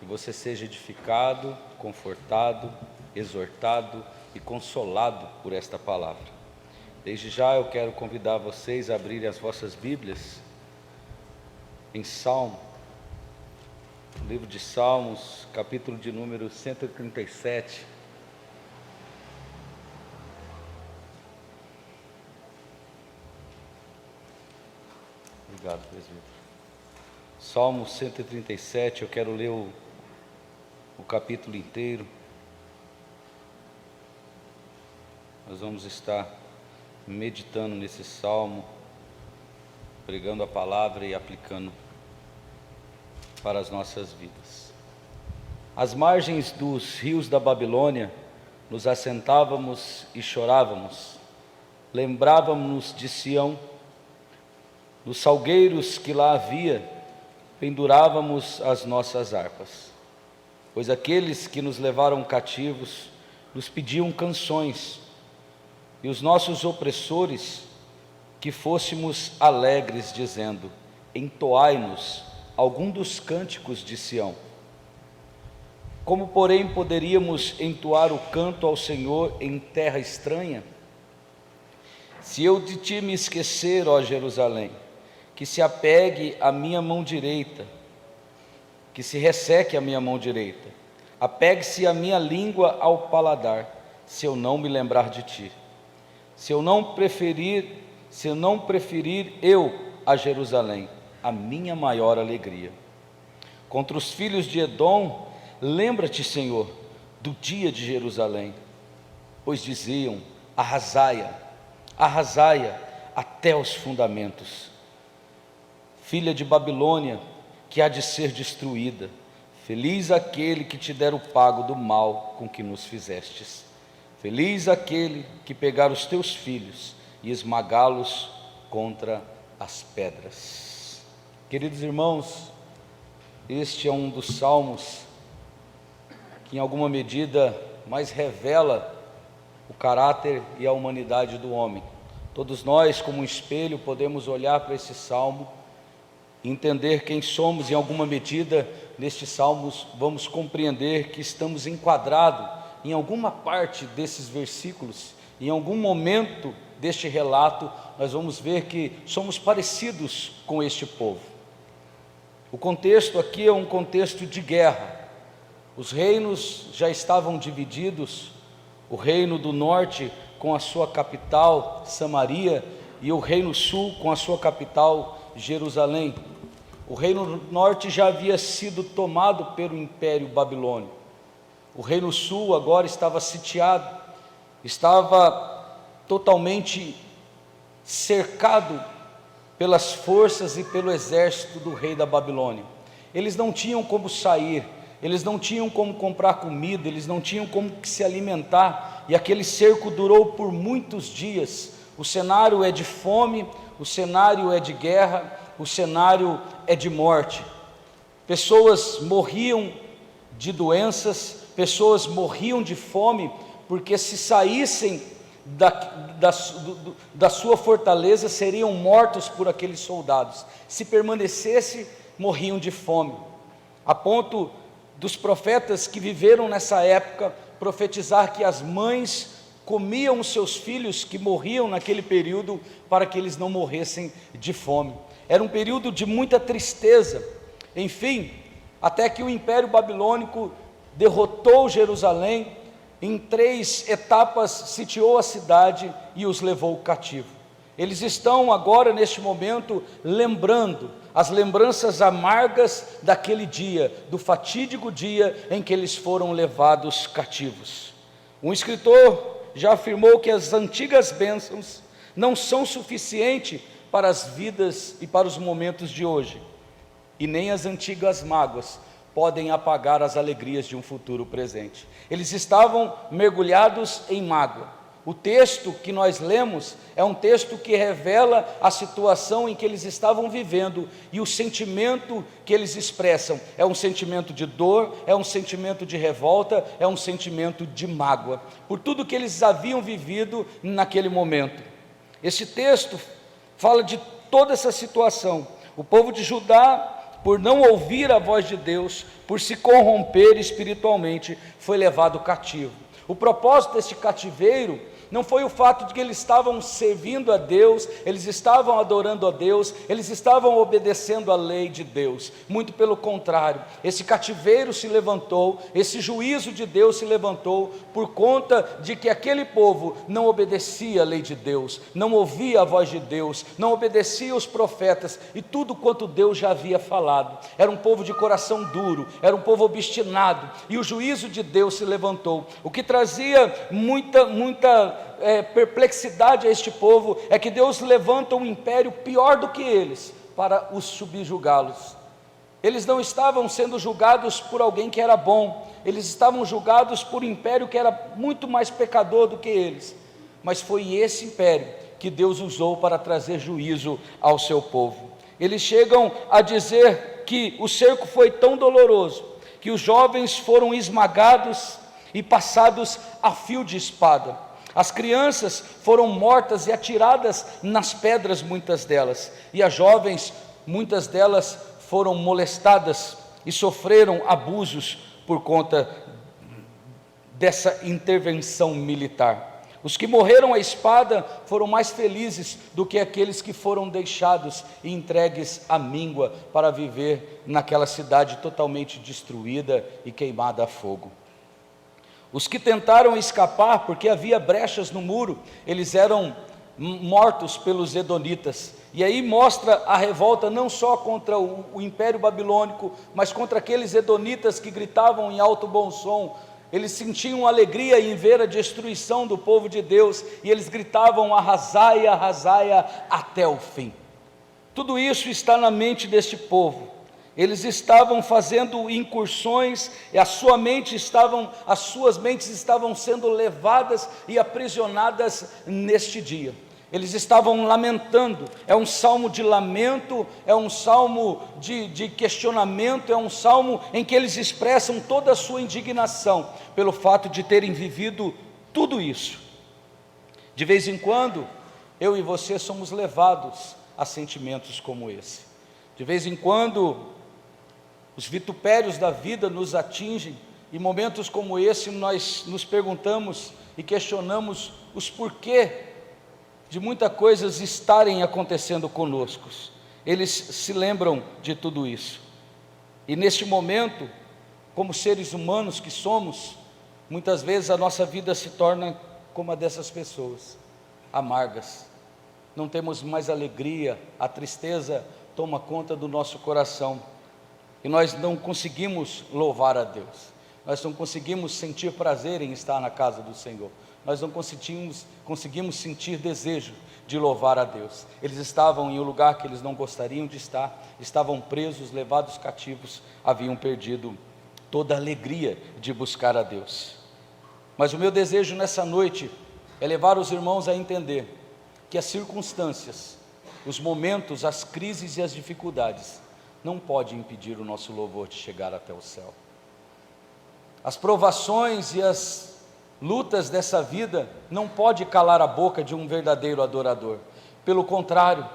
que você seja edificado, confortado, exortado e consolado por esta palavra. Desde já eu quero convidar vocês a abrirem as vossas Bíblias em Salmo, no livro de Salmos, capítulo de número 137. Obrigado, presbítero. Salmo 137, eu quero ler o capítulo inteiro. Nós vamos estar meditando nesse salmo, pregando a palavra e aplicando para as nossas vidas. Às margens dos rios da Babilônia, nos assentávamos e chorávamos, lembrávamos de Sião, nos salgueiros que lá havia, pendurávamos as nossas harpas, pois aqueles que nos levaram cativos nos pediam canções, e os nossos opressores que fôssemos alegres, dizendo: entoai-nos algum dos cânticos de Sião. Como, porém, poderíamos entoar o canto ao Senhor em terra estranha? Se eu de ti me esquecer, ó Jerusalém, que se apegue a minha mão direita, que se resseque a minha mão direita, apegue-se a minha língua ao paladar, se eu não me lembrar de ti, se eu não preferir eu a Jerusalém, a minha maior alegria. Contra os filhos de Edom, lembra-te, Senhor, do dia de Jerusalém, pois diziam: arrasai-a, arrasai-a até os fundamentos. Filha de Babilônia, que há de ser destruída, feliz aquele que te der o pago do mal com que nos fizestes. Feliz aquele que pegar os teus filhos e esmagá-los contra as pedras. Queridos irmãos, este é um dos salmos que em alguma medida mais revela o caráter e a humanidade do homem. Todos nós, como um espelho, podemos olhar para esse salmo, entender quem somos. Em alguma medida, nestes salmos, vamos compreender que estamos enquadrados em alguma parte desses versículos. Em algum momento deste relato, nós vamos ver que somos parecidos com este povo. O contexto aqui é um contexto de guerra. Os reinos já estavam divididos, o reino do norte com a sua capital, Samaria, e o reino sul com a sua capital, Jerusalém. O reino norte já havia sido tomado pelo Império Babilônico. O reino sul agora estava sitiado, estava totalmente cercado pelas forças e pelo exército do rei da Babilônia. Eles não tinham como sair, eles não tinham como comprar comida, eles não tinham como se alimentar, e aquele cerco durou por muitos dias. O cenário é de fome, o cenário é de guerra, o cenário é de morte. Pessoas morriam de doenças, pessoas morriam de fome, porque se saíssem da sua fortaleza seriam mortos por aqueles soldados. Se permanecesse, morriam de fome, a ponto dos profetas que viveram nessa época profetizar que as mães comiam os seus filhos que morriam naquele período para que eles não morressem de fome. Era um período de muita tristeza. Enfim, até que o Império Babilônico derrotou Jerusalém, em 3 etapas sitiou a cidade e os levou cativo. Eles estão agora, neste momento, lembrando as lembranças amargas daquele dia, do fatídico dia em que eles foram levados cativos. Um escritor já afirmou que as antigas bênçãos não são suficientes para as vidas e para os momentos de hoje, e nem as antigas mágoas podem apagar as alegrias de um futuro presente. Eles estavam mergulhados em mágoa. O texto que nós lemos é um texto que revela a situação em que eles estavam vivendo, e o sentimento que eles expressam é um sentimento de dor, é um sentimento de revolta, é um sentimento de mágoa, por tudo que eles haviam vivido naquele momento. Esse texto fala de toda essa situação. O povo de Judá por não ouvir a voz de Deus, por se corromper espiritualmente, foi levado cativo. O propósito deste cativeiro não foi o fato de que eles estavam servindo a Deus, eles estavam adorando a Deus, eles estavam obedecendo à lei de Deus. Muito pelo contrário, esse cativeiro se levantou, esse juízo de Deus se levantou por conta de que aquele povo não obedecia à lei de Deus, não ouvia a voz de Deus, não obedecia os profetas e tudo quanto Deus já havia falado. Era um povo de coração duro, era um povo obstinado, e o juízo de Deus se levantou. O que trazia muita perplexidade a este povo é que Deus levanta um império pior do que eles para os subjugá-los. Eles não estavam sendo julgados por alguém que era bom, eles estavam julgados por um império que era muito mais pecador do que eles, mas foi esse império que Deus usou para trazer juízo ao seu povo. Eles chegam a dizer que o cerco foi tão doloroso que os jovens foram esmagados e passados a fio de espada. As crianças foram mortas e atiradas nas pedras, muitas delas, e as jovens, muitas delas foram molestadas e sofreram abusos por conta dessa intervenção militar. Os que morreram à espada foram mais felizes do que aqueles que foram deixados e entregues à míngua para viver naquela cidade totalmente destruída e queimada a fogo. Os que tentaram escapar, porque havia brechas no muro, eles eram mortos pelos edonitas. E aí mostra a revolta não só contra o Império Babilônico, mas contra aqueles edonitas que gritavam em alto bom som. Eles sentiam alegria em ver a destruição do povo de Deus, e eles gritavam: arrasai, arrasai até o fim. Tudo isso está na mente deste povo. Eles estavam fazendo incursões e as suas mentes estavam sendo levadas e aprisionadas neste dia. Eles estavam lamentando. É um salmo de lamento, é um salmo de questionamento, é um salmo em que eles expressam toda a sua indignação pelo fato de terem vivido tudo isso. De vez em quando, eu e você somos levados a sentimentos como esse. De vez em quando, os vitupérios da vida nos atingem, e momentos como esse nós nos perguntamos e questionamos os porquê de muitas coisas estarem acontecendo conosco. Eles se lembram de tudo isso, e neste momento, como seres humanos que somos, muitas vezes a nossa vida se torna como a dessas pessoas, amargas. Não temos mais alegria, a tristeza toma conta do nosso coração, e nós não conseguimos louvar a Deus, nós não conseguimos sentir prazer em estar na casa do Senhor, nós não conseguimos sentir desejo de louvar a Deus. Eles estavam em um lugar que eles não gostariam de estar, estavam presos, levados cativos, haviam perdido toda a alegria de buscar a Deus. Mas o meu desejo nessa noite é levar os irmãos a entender que as circunstâncias, os momentos, as crises e as dificuldades não pode impedir o nosso louvor de chegar até o céu. As provações e as lutas dessa vida não pode calar a boca de um verdadeiro adorador. Pelo contrário,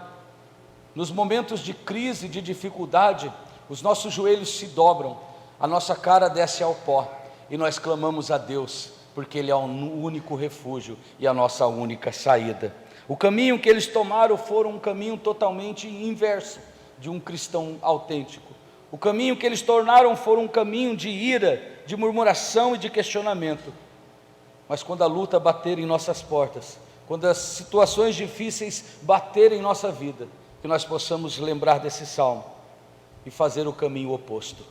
nos momentos de crise, de dificuldade, os nossos joelhos se dobram, a nossa cara desce ao pó, e nós clamamos a Deus, porque Ele é o único refúgio e a nossa única saída. O caminho que eles tomaram foi um caminho totalmente inverso de um cristão autêntico. O caminho que eles tornaram foi um caminho de ira, de murmuração e de questionamento. Mas quando a luta bater em nossas portas, quando as situações difíceis baterem em nossa vida, que nós possamos lembrar desse salmo e fazer o caminho oposto,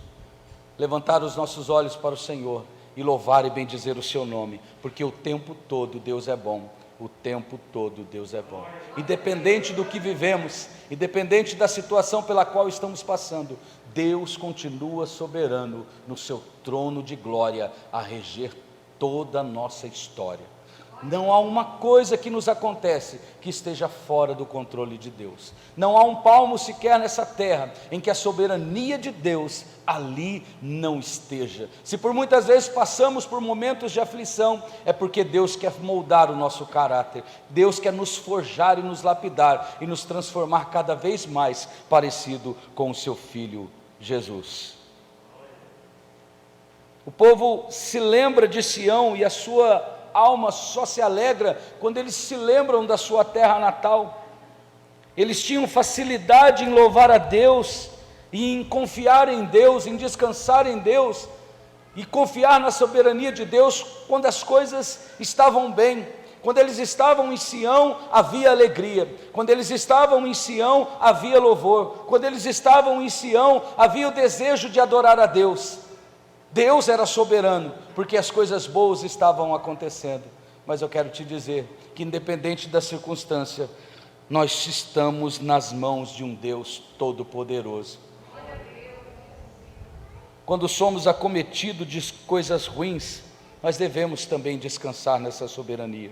levantar os nossos olhos para o Senhor e louvar e bendizer o seu nome, porque o tempo todo Deus é bom. O tempo todo Deus é bom, independente do que vivemos, independente da situação pela qual estamos passando, Deus continua soberano no seu trono de glória a reger toda a nossa história. Não há uma coisa que nos acontece que esteja fora do controle de Deus. Não há um palmo sequer nessa terra em que a soberania de Deus ali não esteja. Se por muitas vezes passamos por momentos de aflição, é porque Deus quer moldar o nosso caráter. Deus quer nos forjar e nos lapidar e nos transformar cada vez mais parecido com o seu Filho Jesus. O povo se lembra de Sião e a sua alma só se alegra quando eles se lembram da sua terra natal. Eles tinham facilidade em louvar a Deus, e em confiar em Deus, em descansar em Deus, e confiar na soberania de Deus quando as coisas estavam bem. Quando eles estavam em Sião, havia alegria. Quando eles estavam em Sião, havia louvor. Quando eles estavam em Sião, havia o desejo de adorar a Deus. Deus era soberano, porque as coisas boas estavam acontecendo. Mas eu quero te dizer que, independente da circunstância, nós estamos nas mãos de um Deus todo-poderoso. Quando somos acometidos de coisas ruins, nós devemos também descansar nessa soberania.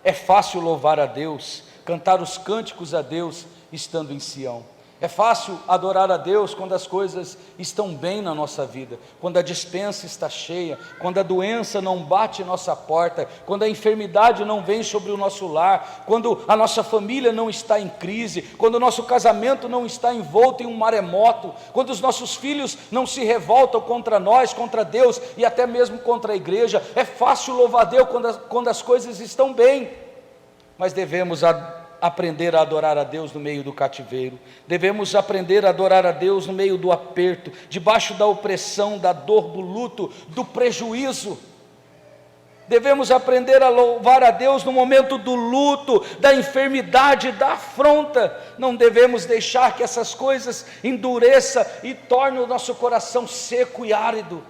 É fácil louvar a Deus, cantar os cânticos a Deus, estando em Sião. É fácil adorar a Deus quando as coisas estão bem na nossa vida, quando a despensa está cheia, quando a doença não bate em nossa porta, quando a enfermidade não vem sobre o nosso lar, quando a nossa família não está em crise, quando o nosso casamento não está envolto em um maremoto, quando os nossos filhos não se revoltam contra nós, contra Deus e até mesmo contra a igreja. É fácil louvar a Deus quando as coisas estão bem, mas devemos aprender a adorar a Deus no meio do cativeiro. Devemos aprender a adorar a Deus no meio do aperto, debaixo da opressão, da dor, do luto, do prejuízo. Devemos aprender a louvar a Deus no momento do luto, da enfermidade, da afronta. Não devemos deixar que essas coisas endureçam e tornem o nosso coração seco e árido.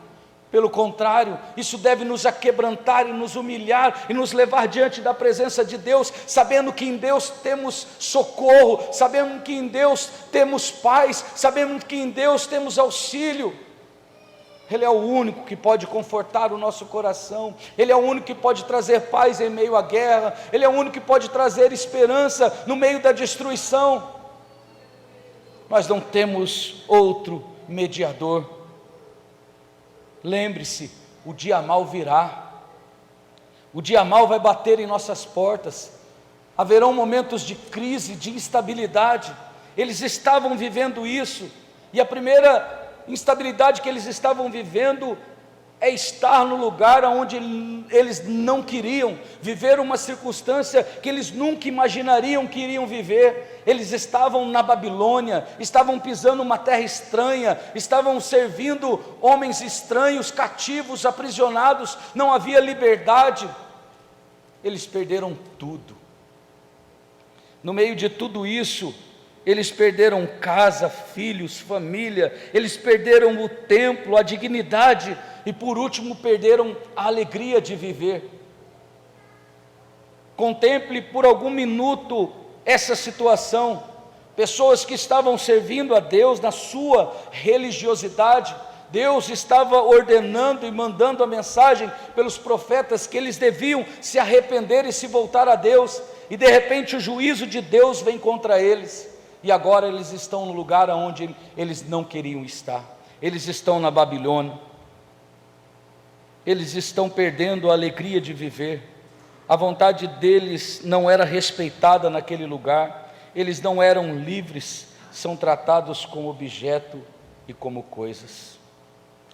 Pelo contrário, isso deve nos aquebrantar e nos humilhar e nos levar diante da presença de Deus, sabendo que em Deus temos socorro, sabendo que em Deus temos paz, sabendo que em Deus temos auxílio. Ele é o único que pode confortar o nosso coração, Ele é o único que pode trazer paz em meio à guerra, Ele é o único que pode trazer esperança no meio da destruição. Nós não temos outro mediador. Lembre-se, o dia mau virá, o dia mau vai bater em nossas portas, haverão momentos de crise, de instabilidade. Eles estavam vivendo isso, e a primeira instabilidade que eles estavam vivendo é estar no lugar onde eles não queriam, viver uma circunstância que eles nunca imaginariam que iriam viver. Eles estavam na Babilônia, estavam pisando uma terra estranha, estavam servindo homens estranhos, cativos, aprisionados, não havia liberdade. Eles perderam tudo. No meio de tudo isso, eles perderam casa, filhos, família, eles perderam o templo, a dignidade, e por último perderam a alegria de viver. Contemple por algum minuto essa situação. Pessoas que estavam servindo a Deus na sua religiosidade, Deus estava ordenando e mandando a mensagem pelos profetas que eles deviam se arrepender e se voltar a Deus, e de repente o juízo de Deus vem contra eles, e agora eles estão no lugar onde eles não queriam estar. Eles estão na Babilônia, eles estão perdendo a alegria de viver, a vontade deles não era respeitada naquele lugar, eles não eram livres, são tratados como objeto e como coisas.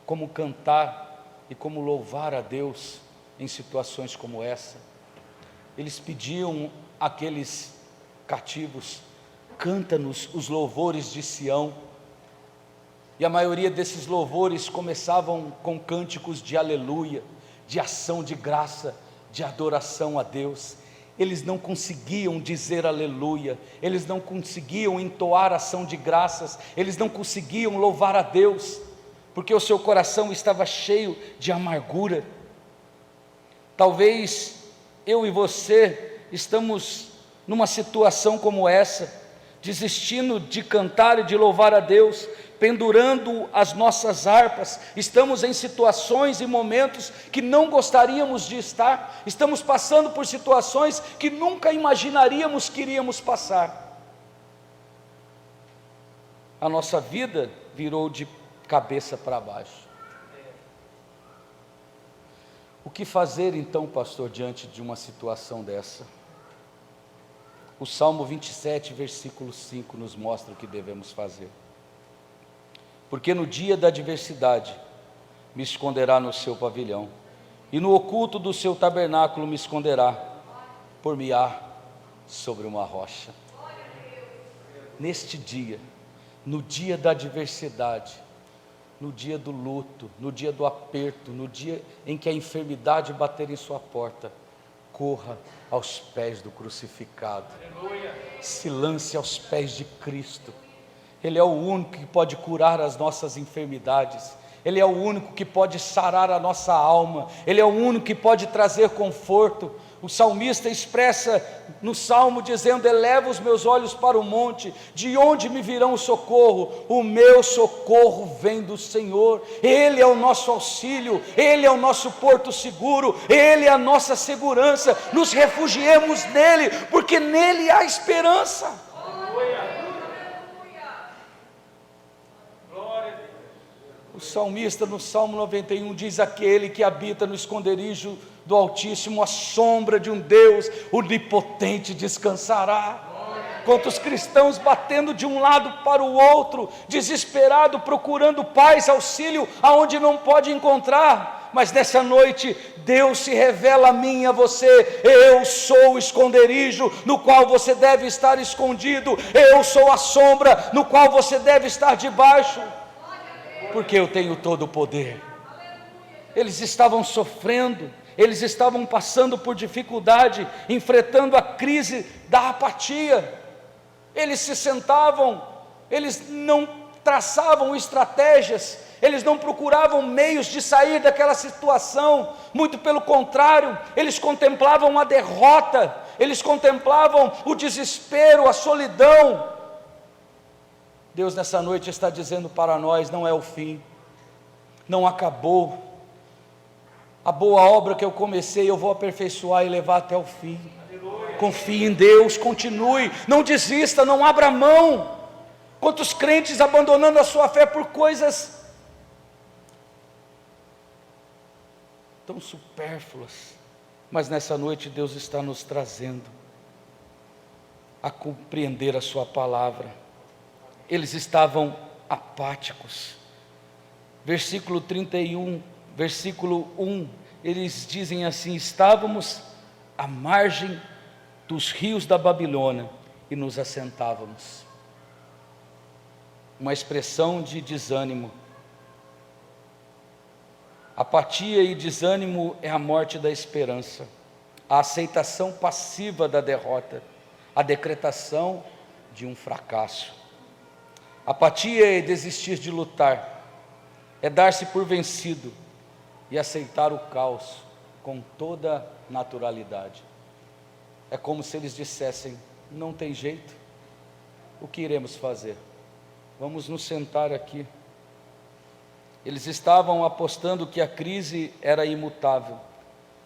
Como cantar e como louvar a Deus em situações como essa? Eles pediam àqueles cativos: canta-nos os louvores de Sião. E a maioria desses louvores começavam com cânticos de aleluia, de ação de graça, de adoração a Deus. Eles não conseguiam dizer aleluia, eles não conseguiam entoar ação de graças, eles não conseguiam louvar a Deus, porque o seu coração estava cheio de amargura. Talvez eu e você estamos numa situação como essa, desistindo de cantar e de louvar a Deus, pendurando as nossas harpas. Estamos em situações e momentos que não gostaríamos de estar, estamos passando por situações que nunca imaginaríamos que iríamos passar. A nossa vida virou de cabeça para baixo. O que fazer então, pastor, diante de uma situação dessa? O Salmo 27, versículo 5 nos mostra o que devemos fazer. porque no dia da adversidade me esconderá no seu pavilhão, e no oculto do seu tabernáculo me esconderá, por-me-á sobre uma rocha. Neste dia, no dia da adversidade, no dia do luto, no dia do aperto, no dia em que a enfermidade bater em sua porta, corra aos pés do crucificado, se lance aos pés de Cristo. Ele é o único que pode curar as nossas enfermidades, Ele é o único que pode sarar a nossa alma, Ele é o único que pode trazer conforto. O salmista expressa no salmo dizendo: eleva os meus olhos para o monte, de onde me virão o socorro? O meu socorro vem do Senhor. Ele é o nosso auxílio, Ele é o nosso porto seguro, Ele é a nossa segurança. Nos refugiemos nele, porque nele há esperança. O salmista no Salmo 91 diz: aquele que habita no esconderijo do Altíssimo, à sombra de um Deus onipotente descansará. Quantos cristãos batendo de um lado para o outro, desesperado, procurando paz, auxílio, aonde não pode encontrar. Mas nessa noite, Deus se revela a mim e a você: eu sou o esconderijo no qual você deve estar escondido, eu sou a sombra no qual você deve estar debaixo, porque eu tenho todo o poder. Eles estavam sofrendo, eles estavam passando por dificuldade, enfrentando a crise da apatia. Eles se sentavam, eles não traçavam estratégias, eles não procuravam meios de sair daquela situação, muito pelo contrário, eles contemplavam a derrota, eles contemplavam o desespero, a solidão. Deus nessa noite está dizendo para nós: não é o fim, não acabou, a boa obra que eu comecei eu vou aperfeiçoar e levar até o fim. Confie em Deus, continue, não desista, não abra mão. Quantos crentes abandonando a sua fé por coisas tão supérfluas, mas nessa noite Deus está nos trazendo a compreender a sua palavra. Eles estavam apáticos. Versículo 31, versículo 1, eles dizem assim: estávamos à margem dos rios da Babilônia e nos assentávamos. Uma expressão de desânimo. Apatia e desânimo é a morte da esperança, a aceitação passiva da derrota, a decretação de um fracasso. Apatia é desistir de lutar, é dar-se por vencido e aceitar o caos com toda naturalidade. É como se eles dissessem: não tem jeito, o que iremos fazer? Vamos nos sentar aqui. Eles estavam apostando que a crise era imutável,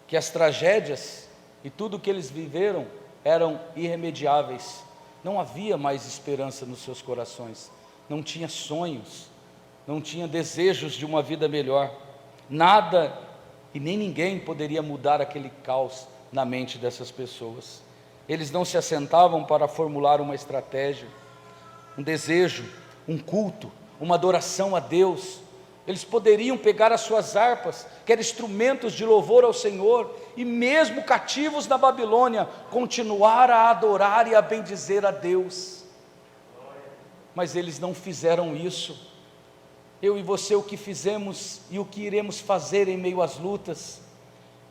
que as tragédias e tudo que eles viveram eram irremediáveis. Não havia mais esperança nos seus corações, não tinha sonhos, não tinha desejos de uma vida melhor. Nada e nem ninguém poderia mudar aquele caos na mente dessas pessoas. Eles não se assentavam para formular uma estratégia, um desejo, um culto, uma adoração a Deus. Eles poderiam pegar as suas harpas, que eram instrumentos de louvor ao Senhor, e mesmo cativos na Babilônia, continuar a adorar e a bendizer a Deus. Mas eles não fizeram isso. Eu e você, o que fizemos e o que iremos fazer em meio às lutas?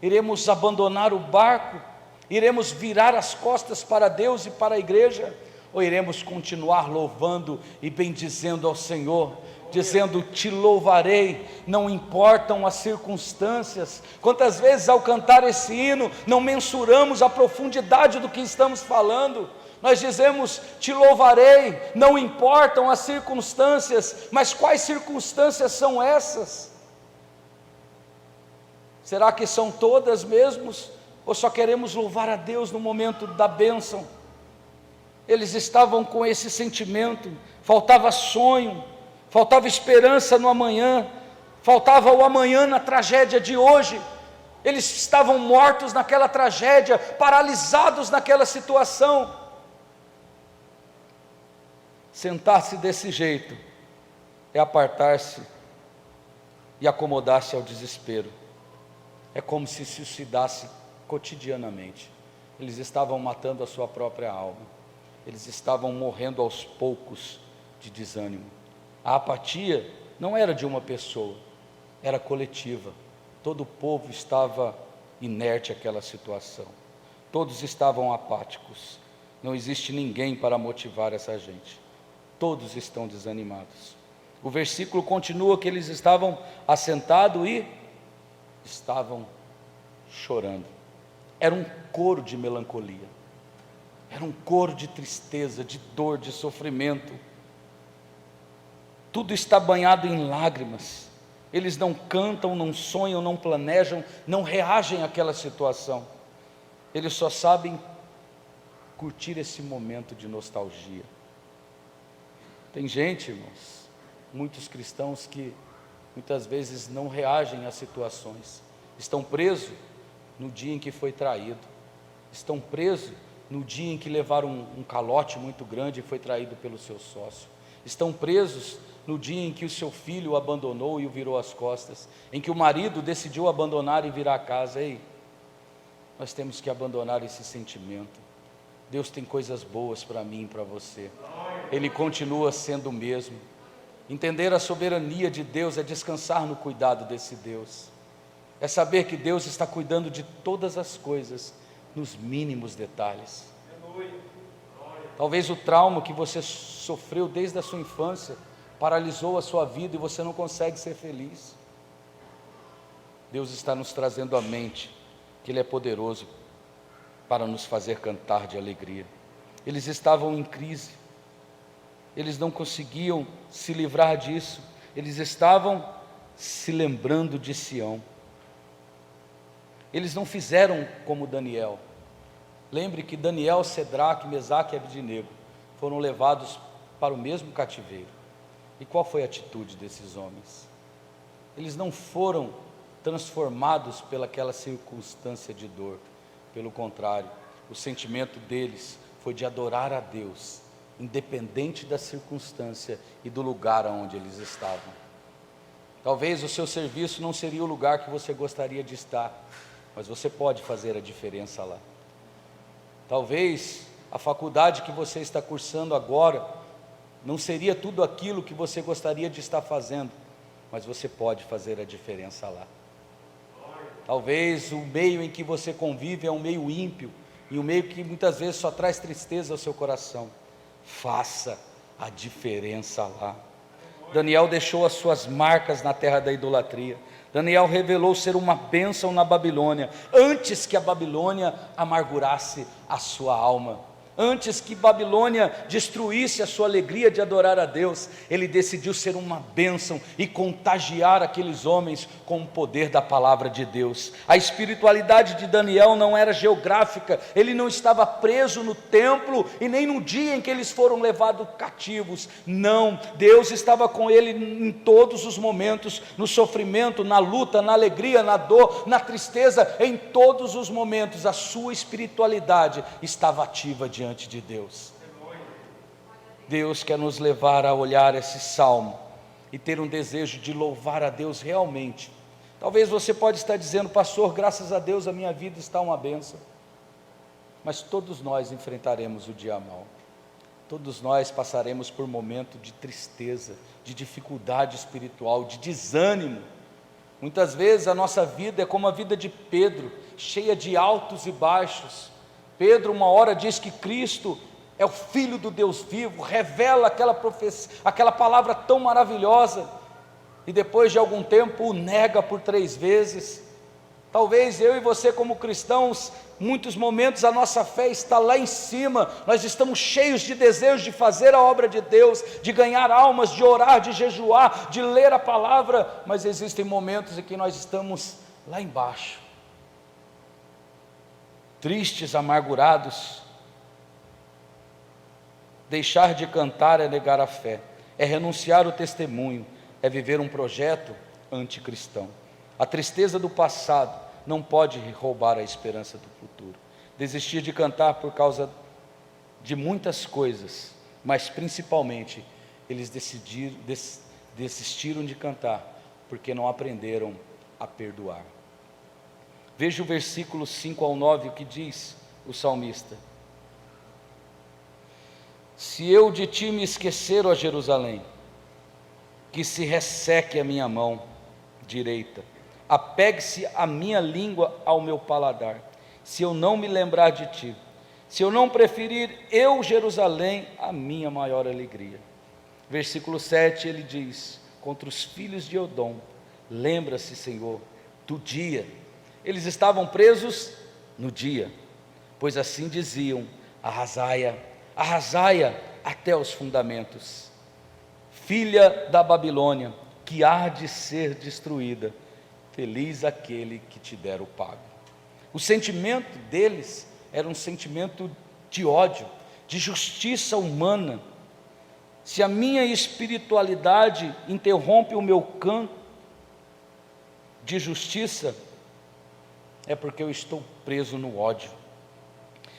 Iremos abandonar o barco? Iremos virar as costas para Deus e para a igreja? Ou iremos continuar louvando e bendizendo ao Senhor, dizendo: te louvarei, não importam as circunstâncias? Quantas vezes ao cantar esse hino não mensuramos a profundidade do que estamos falando? Nós dizemos: te louvarei, não importam as circunstâncias, mas quais circunstâncias são essas? Será que são todas mesmos? Ou só queremos louvar a Deus no momento da bênção? Eles estavam com esse sentimento, faltava sonho, faltava esperança no amanhã, faltava o amanhã na tragédia de hoje. Eles estavam mortos naquela tragédia, paralisados naquela situação. Sentar-se desse jeito é apartar-se e acomodar-se ao desespero. É como se suicidasse cotidianamente. Eles estavam matando a sua própria alma. Eles estavam morrendo aos poucos de desânimo. A apatia não era de uma pessoa, era coletiva. Todo o povo estava inerte àquela situação. Todos estavam apáticos. Não existe ninguém para motivar essa gente. Todos estão desanimados. O versículo continua que eles estavam assentados e estavam chorando. Era um coro de melancolia. Era um coro de tristeza, de dor, de sofrimento. Tudo está banhado em lágrimas. Eles não cantam, não sonham, não planejam, não reagem àquela situação. Eles só sabem curtir esse momento de nostalgia. Tem gente, irmãos, muitos cristãos que muitas vezes não reagem às situações. Estão presos no dia em que foi traído. Estão presos no dia em que levaram um calote muito grande e foi traído pelo seu sócio. Estão presos no dia em que o seu filho o abandonou e o virou as costas, em que o marido decidiu abandonar e virar a casa. Ei, nós temos que abandonar esse sentimento. Deus tem coisas boas para mim e para você. Ele continua sendo o mesmo. Entender a soberania de Deus é descansar no cuidado desse Deus. É saber que Deus está cuidando de todas as coisas, nos mínimos detalhes. Talvez o trauma que você sofreu desde a sua infância paralisou a sua vida e você não consegue ser feliz. Deus está nos trazendo à mente que Ele é poderoso para nos fazer cantar de alegria. Eles estavam em crise, eles não conseguiam se livrar disso, eles estavam se lembrando de Sião. Eles não fizeram como Daniel. Lembre que Daniel, Cedraque, Mesaque e Abdenego foram levados para o mesmo cativeiro. E qual foi a atitude desses homens? Eles não foram transformados pelaquela circunstância de dor. Pelo contrário, o sentimento deles foi de adorar a Deus, independente da circunstância e do lugar onde eles estavam. Talvez o seu serviço não seria o lugar que você gostaria de estar, mas você pode fazer a diferença lá. Talvez a faculdade que você está cursando agora não seria tudo aquilo que você gostaria de estar fazendo, mas você pode fazer a diferença lá. Talvez o meio em que você convive é um meio ímpio, e um meio que muitas vezes só traz tristeza ao seu coração. Faça a diferença lá. Daniel deixou as suas marcas na terra da idolatria. Daniel revelou ser uma bênção na Babilônia, antes que a Babilônia amargurasse a sua alma. Antes que Babilônia destruísse a sua alegria de adorar a Deus, ele decidiu ser uma bênção e contagiar aqueles homens com o poder da palavra de Deus. A espiritualidade de Daniel não era geográfica, ele não estava preso no templo e nem no dia em que eles foram levados cativos. Não, Deus estava com ele em todos os momentos, no sofrimento, na luta, na alegria, na dor, na tristeza, em todos os momentos a sua espiritualidade estava ativa diante de Deus. Deus quer nos levar a olhar esse salmo e ter um desejo de louvar a Deus realmente. Talvez você pode estar dizendo: pastor, graças a Deus a minha vida está uma bênção. Mas todos nós enfrentaremos o dia mau. Todos nós passaremos por momento de tristeza, de dificuldade espiritual, de desânimo. Muitas vezes a nossa vida é como a vida de Pedro, cheia de altos e baixos. Pedro uma hora diz que Cristo é o Filho do Deus vivo, revela aquela profecia, aquela palavra tão maravilhosa, e depois de algum tempo o nega por 3 vezes. Talvez eu e você como cristãos, muitos momentos a nossa fé está lá em cima, nós estamos cheios de desejo de fazer a obra de Deus, de ganhar almas, de orar, de jejuar, de ler a palavra, mas existem momentos em que nós estamos lá embaixo, tristes, amargurados. Deixar de cantar é negar a fé, é renunciar o testemunho, é viver um projeto anticristão. A tristeza do passado não pode roubar a esperança do futuro. Desistir de cantar por causa de muitas coisas, mas principalmente eles desistiram de cantar, porque não aprenderam a perdoar. Veja o versículo 5 ao 9, o que diz o salmista: se eu de ti me esquecer, ó Jerusalém, que se resseque a minha mão direita, apegue-se a minha língua ao meu paladar, se eu não me lembrar de ti, se eu não preferir eu, Jerusalém, a minha maior alegria. Versículo 7, ele diz: contra os filhos de Edom, lembra-se, Senhor, do dia. Eles estavam presos no dia, pois assim diziam: arrasai-a, arrasai-a até os fundamentos. Filha da Babilônia, que há de ser destruída, feliz aquele que te der o pago. O sentimento deles era um sentimento de ódio, de justiça humana. Se a minha espiritualidade interrompe o meu canto de justiça, é porque eu estou preso no ódio.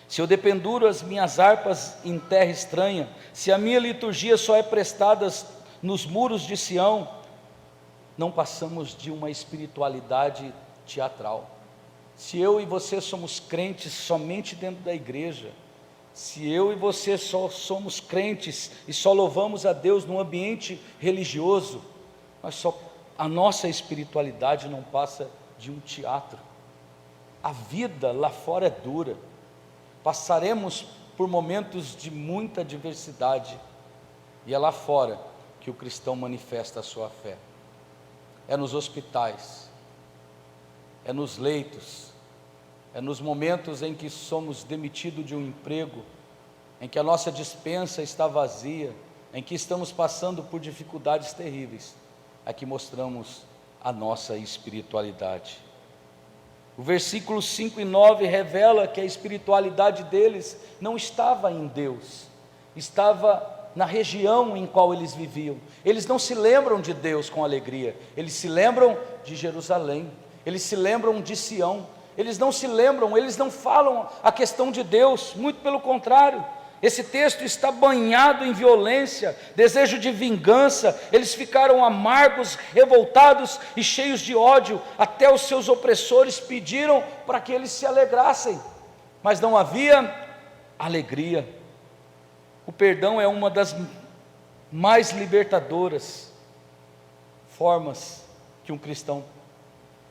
Se eu dependuro as minhas harpas em terra estranha, se a minha liturgia só é prestada nos muros de Sião, não passamos de uma espiritualidade teatral. Se eu e você somos crentes somente dentro da igreja, se eu e você só somos crentes e só louvamos a Deus no ambiente religioso, a nossa espiritualidade não passa de um teatro. A vida lá fora é dura, passaremos por momentos de muita adversidade, e é lá fora que o cristão manifesta a sua fé. É nos hospitais, é nos leitos, é nos momentos em que somos demitidos de um emprego, em que a nossa despensa está vazia, em que estamos passando por dificuldades terríveis, é que mostramos a nossa espiritualidade. O versículo 5 e 9 revela que a espiritualidade deles não estava em Deus, estava na região em qual eles viviam. Eles não se lembram de Deus com alegria, eles se lembram de Jerusalém, eles se lembram de Sião, eles não se lembram, eles não falam a questão de Deus, muito pelo contrário. Esse texto está banhado em violência, desejo de vingança. Eles ficaram amargos, revoltados e cheios de ódio. Até os seus opressores pediram para que eles se alegrassem, mas não havia alegria. O perdão é uma das mais libertadoras formas que um cristão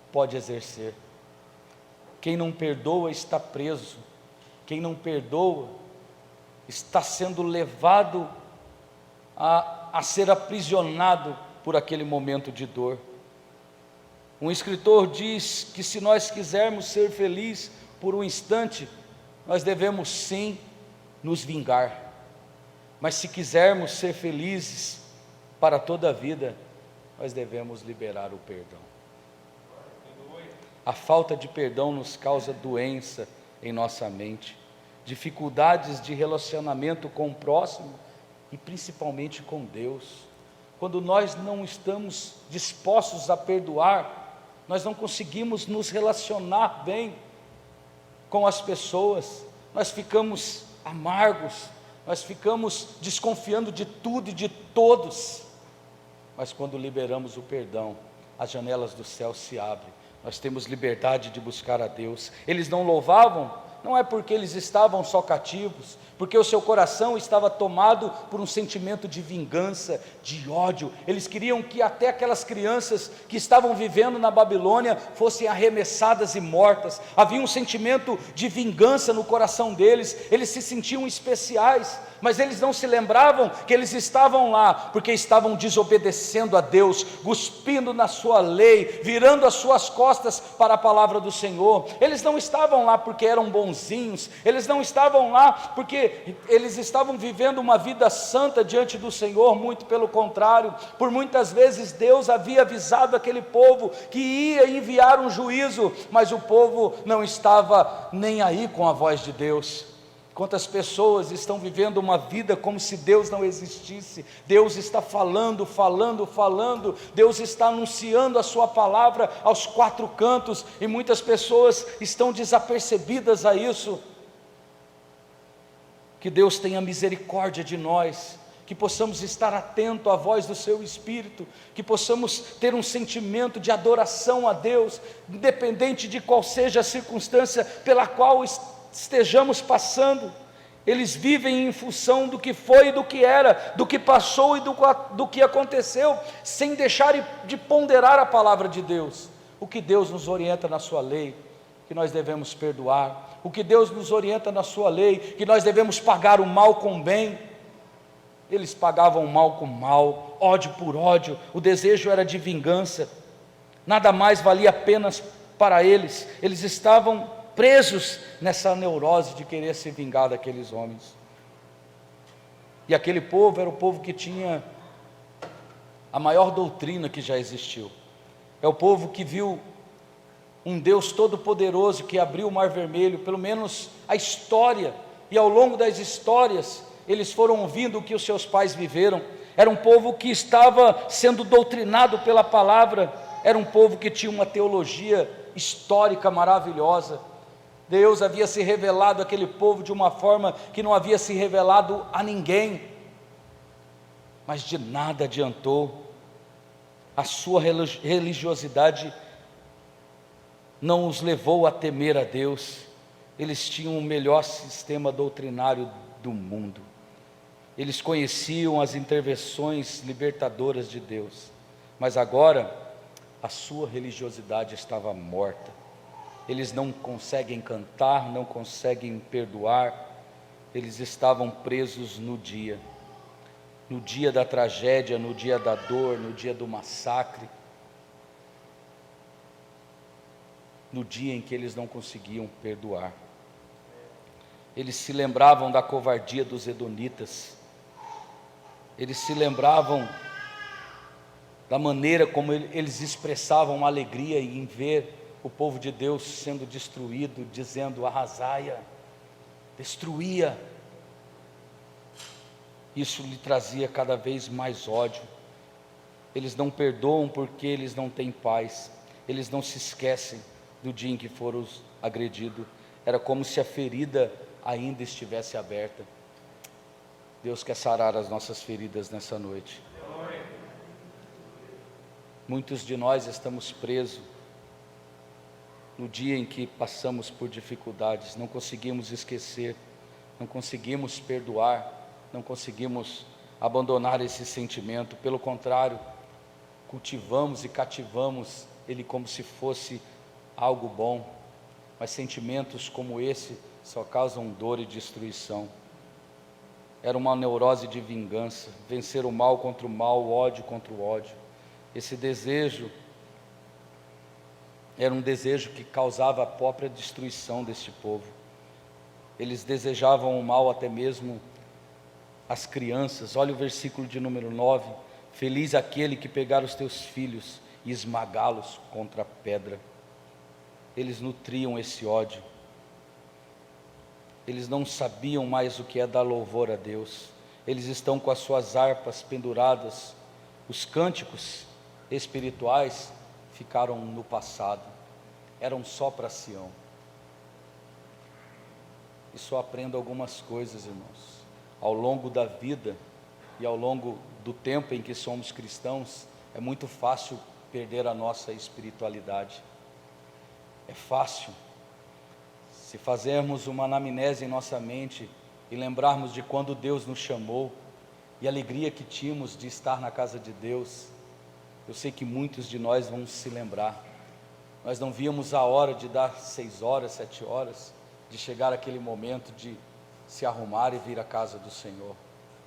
pode exercer. Quem não perdoa está preso. Quem não perdoa está sendo levado a ser aprisionado por aquele momento de dor. Um escritor diz que se nós quisermos ser felizes por um instante, nós devemos sim nos vingar, mas se quisermos ser felizes para toda a vida, nós devemos liberar o perdão. A falta de perdão nos causa doença em nossa mente, dificuldades de relacionamento com o próximo e principalmente com Deus. Quando nós não estamos dispostos a perdoar, nós não conseguimos nos relacionar bem com as pessoas, nós ficamos amargos, nós ficamos desconfiando de tudo e de todos. Mas quando liberamos o perdão, as janelas do céu se abrem, nós temos liberdade de buscar a Deus. Eles não louvavam, não é porque eles estavam só cativos, porque o seu coração estava tomado por um sentimento de vingança, de ódio. Eles queriam que até aquelas crianças que estavam vivendo na Babilônia fossem arremessadas e mortas. Havia um sentimento de vingança no coração deles, eles se sentiam especiais, mas eles não se lembravam que eles estavam lá porque estavam desobedecendo a Deus, cuspindo na sua lei, virando as suas costas para a palavra do Senhor. Eles não estavam lá porque eram bonzinhos, eles não estavam lá porque eles estavam vivendo uma vida santa diante do Senhor, muito pelo contrário. Por muitas vezes Deus havia avisado aquele povo que ia enviar um juízo, mas o povo não estava nem aí com a voz de Deus. Quantas pessoas estão vivendo uma vida como se Deus não existisse? Deus está falando, Deus está anunciando a sua palavra aos quatro cantos, e muitas pessoas estão desapercebidas a isso. Que Deus tenha misericórdia de nós, que possamos estar atento à voz do Seu Espírito, que possamos ter um sentimento de adoração a Deus, independente de qual seja a circunstância pela qual estejamos passando. Eles vivem em função do que foi e do que era, do que passou e do que aconteceu, sem deixar de ponderar a palavra de Deus. O que Deus nos orienta na sua lei, que nós devemos perdoar. O que Deus nos orienta na sua lei, que nós devemos pagar o mal com o bem. Eles pagavam o mal com mal, ódio por ódio, o desejo era de vingança, nada mais valia a pena para eles. Eles estavam presos nessa neurose de querer se vingar daqueles homens. E aquele povo era o povo que tinha a maior doutrina que já existiu. É o povo que viu um Deus todo-poderoso que abriu o Mar Vermelho, pelo menos a história, e ao longo das histórias, eles foram ouvindo o que os seus pais viveram. Era um povo que estava sendo doutrinado pela palavra, era um povo que tinha uma teologia histórica maravilhosa. Deus havia se revelado àquele povo de uma forma que não havia se revelado a ninguém, mas de nada adiantou. A sua religiosidade não os levou a temer a Deus. Eles tinham o melhor sistema doutrinário do mundo. Eles conheciam as intervenções libertadoras de Deus, mas agora a sua religiosidade estava morta. Eles não conseguem cantar, não conseguem perdoar. Eles estavam presos no dia da tragédia, no dia da dor, no dia do massacre, no dia em que eles não conseguiam perdoar. Eles se lembravam da covardia dos edonitas, eles se lembravam da maneira como eles expressavam alegria em ver o povo de Deus sendo destruído, dizendo: arrasai-a, destruía. Isso lhe trazia cada vez mais ódio. Eles não perdoam porque eles não têm paz, eles não se esquecem do dia em que foram agredidos. Era como se a ferida ainda estivesse aberta. Deus quer sarar as nossas feridas nessa noite. Muitos de nós estamos presos no dia em que passamos por dificuldades, não conseguimos esquecer, não conseguimos perdoar, não conseguimos abandonar esse sentimento. Pelo contrário, cultivamos e cativamos ele como se fosse algo bom, mas sentimentos como esse só causam dor e destruição. Era uma neurose de vingança, vencer o mal contra o mal, o ódio contra o ódio. Esse desejo era um desejo que causava a própria destruição deste povo. Eles desejavam o mal até mesmo às crianças. Olha o versículo de número 9: feliz aquele que pegar os teus filhos e esmagá-los contra a pedra. Eles nutriam esse ódio. Eles não sabiam mais o que é dar louvor a Deus. Eles estão com as suas harpas penduradas. Os cânticos espirituais ficaram no passado, eram só para Sião. E só aprendo algumas coisas, irmãos. Ao longo da vida e ao longo do tempo em que somos cristãos, é muito fácil perder a nossa espiritualidade. É fácil. Se fazermos uma anamnese em nossa mente e lembrarmos de quando Deus nos chamou e a alegria que tínhamos de estar na casa de Deus, eu sei que muitos de nós vão se lembrar. Nós não víamos a hora de dar 6 horas, 7 horas, de chegar aquele momento de se arrumar e vir à casa do Senhor.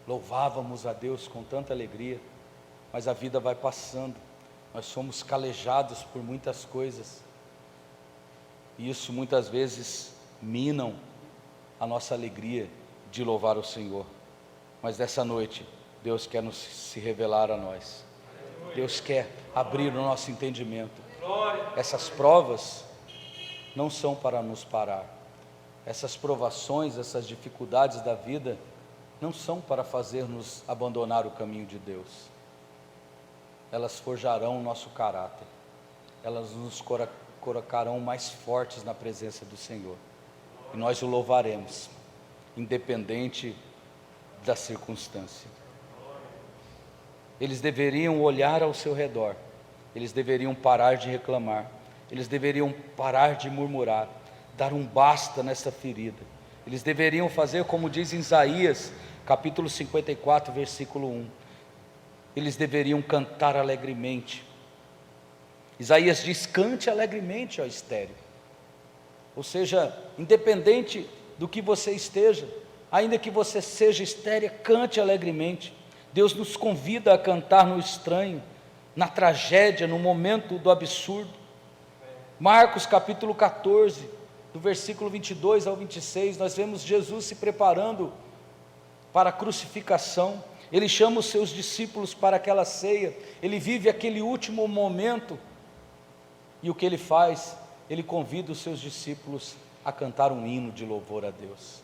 Louvávamos a Deus com tanta alegria, mas a vida vai passando, nós somos calejados por muitas coisas, e isso muitas vezes minam a nossa alegria de louvar o Senhor. Mas nessa noite, Deus quer se revelar a nós. Deus quer abrir o nosso entendimento. Essas provas não são para nos parar. Essas provações, essas dificuldades da vida não são para fazer-nos abandonar o caminho de Deus. Elas forjarão o nosso caráter. Elas nos colocarão mais fortes na presença do Senhor. E nós o louvaremos, independente da circunstância. eles deveriam olhar ao seu redor, eles deveriam parar de reclamar, eles deveriam parar de murmurar, dar um basta nessa ferida. Eles deveriam fazer como diz em Isaías, capítulo 54, versículo 1. Eles deveriam cantar alegremente. Isaías diz: cante alegremente, ó estéril. Ou seja, independente do que você esteja, ainda que você seja estéril, cante alegremente. Deus nos convida a cantar no estranho, na tragédia, no momento do absurdo. Marcos capítulo 14, do versículo 22 ao 26, nós vemos Jesus se preparando para a crucificação. Ele chama os seus discípulos para aquela ceia, ele vive aquele último momento, e o que ele faz? Ele convida os seus discípulos a cantar um hino de louvor a Deus.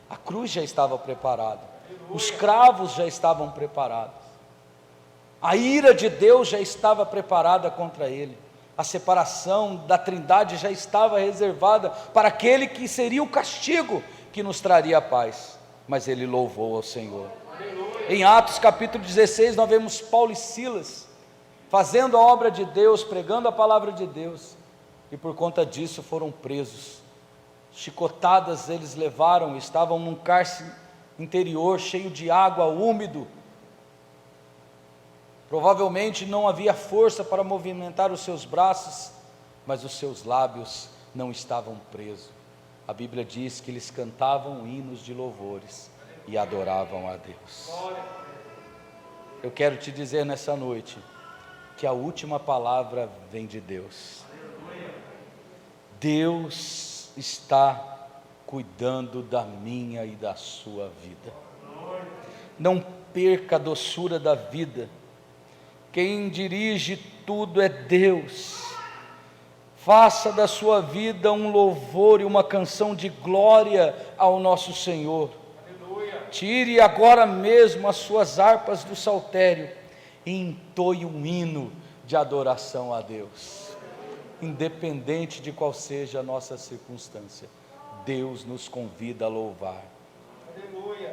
A cruz já estava preparada, os cravos já estavam preparados, a ira de Deus já estava preparada contra ele, a separação da Trindade já estava reservada para aquele que seria o castigo que nos traria a paz, mas ele louvou ao Senhor. Em Atos capítulo 16 nós vemos Paulo e Silas fazendo a obra de Deus, pregando a palavra de Deus, e por conta disso foram presos. Chicotadas eles levaram, estavam num cárcere interior cheio de água, úmido. Provavelmente não havia força para movimentar os seus braços, mas os seus lábios não estavam presos. A Bíblia diz que eles cantavam hinos de louvores e adoravam a Deus. Eu quero te dizer nessa noite que a última palavra vem de Deus. Deus está cuidando da minha e da sua vida. Não perca a doçura da vida. Quem dirige tudo é Deus. Faça da sua vida um louvor e uma canção de glória ao nosso Senhor. Tire agora mesmo as suas harpas do saltério e entoie um hino de adoração a Deus. Independente de qual seja a nossa circunstância, Deus nos convida a louvar. Aleluia.